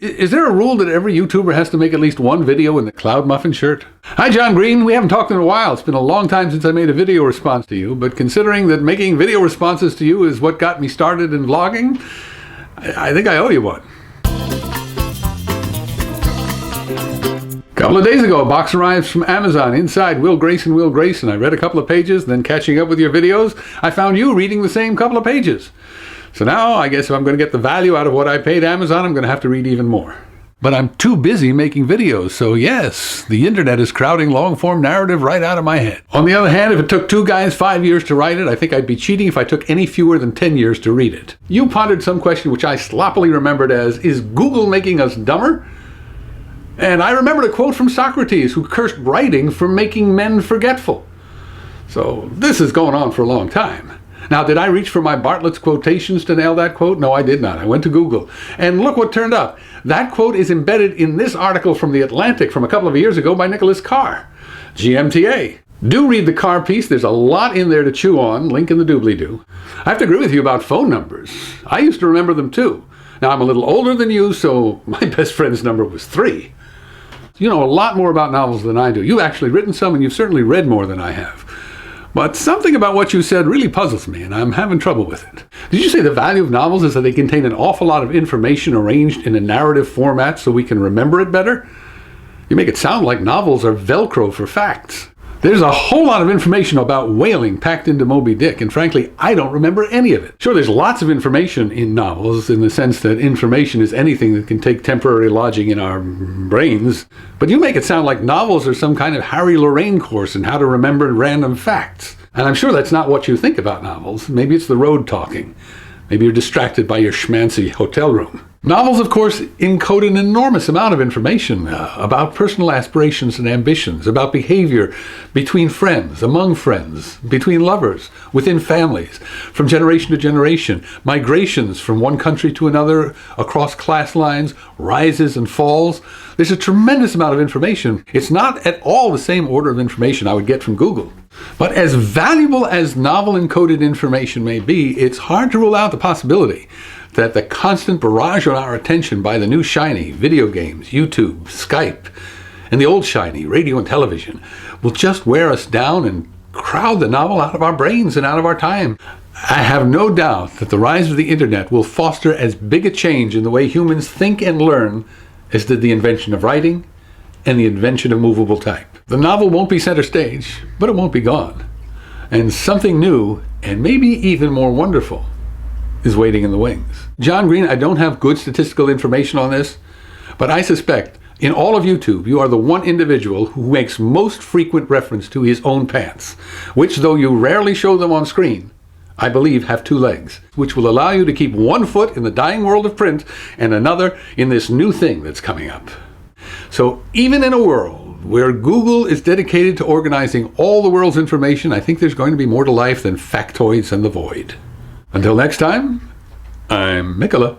Is there a rule that every YouTuber has to make at least one video in the Cloud Muffin shirt? Hi, John Green. We haven't talked in a while. It's been a long time since I made a video response to you, but considering that making video responses to you is what got me started in vlogging, I think I owe you one. A couple of days ago, a box arrives from Amazon. Inside, Will Grayson. I read a couple of pages, then catching up with your videos, I found you reading the same couple of pages. So now, I guess if I'm going to get the value out of what I paid Amazon, I'm going to have to read even more. But I'm too busy making videos, so yes, the internet is crowding long-form narrative right out of my head. On the other hand, if it took two guys 5 years to write it, I think I'd be cheating if I took any fewer than 10 years to read it. You pondered some question which I sloppily remembered as, is Google making us dumber? And I remembered a quote from Socrates, who cursed writing for making men forgetful. So this has gone on for a long time. Now, did I reach for my Bartlett's quotations to nail that quote? No, I did not. I went to Google. And look what turned up. That quote is embedded in this article from The Atlantic from a couple of years ago by Nicholas Carr. GMTA. Do read the Carr piece. There's a lot in there to chew on. Link in the doobly-doo. I have to agree with you about phone numbers. I used to remember them too. Now, I'm a little older than you, so my best friend's number was 3. You know a lot more about novels than I do. You've actually written some, and you've certainly read more than I have. But something about what you said really puzzles me, and I'm having trouble with it. Did you say the value of novels is that they contain an awful lot of information arranged in a narrative format so we can remember it better? You make it sound like novels are Velcro for facts. There's a whole lot of information about whaling packed into Moby Dick, and frankly, I don't remember any of it. Sure, there's lots of information in novels in the sense that information is anything that can take temporary lodging in our brains, but you make it sound like novels are some kind of Harry Lorraine course in how to remember random facts. And I'm sure that's not what you think about novels. Maybe it's the road talking. Maybe you're distracted by your schmancy hotel room. Novels, of course, encode an enormous amount of information about personal aspirations and ambitions, about behavior between friends, among friends, between lovers, within families, from generation to generation, migrations from one country to another, across class lines, rises and falls. There's a tremendous amount of information. It's not at all the same order of information I would get from Google. But as valuable as novel-encoded information may be, it's hard to rule out the possibility that the constant barrage on our attention by the new shiny, video games, YouTube, Skype, and the old shiny, radio and television, will just wear us down and crowd the novel out of our brains and out of our time. I have no doubt that the rise of the internet will foster as big a change in the way humans think and learn as did the invention of writing and the invention of movable type. The novel won't be center stage, but it won't be gone. And something new, and maybe even more wonderful, is waiting in the wings. John Green, I don't have good statistical information on this, but I suspect in all of YouTube, you are the one individual who makes most frequent reference to his own pants, which, though you rarely show them on screen, I believe have 2 legs, which will allow you to keep one foot in the dying world of print and another in this new thing that's coming up. So even in a world where Google is dedicated to organizing all the world's information, I think there's going to be more to life than factoids and the void. Until next time, I'm Mikola.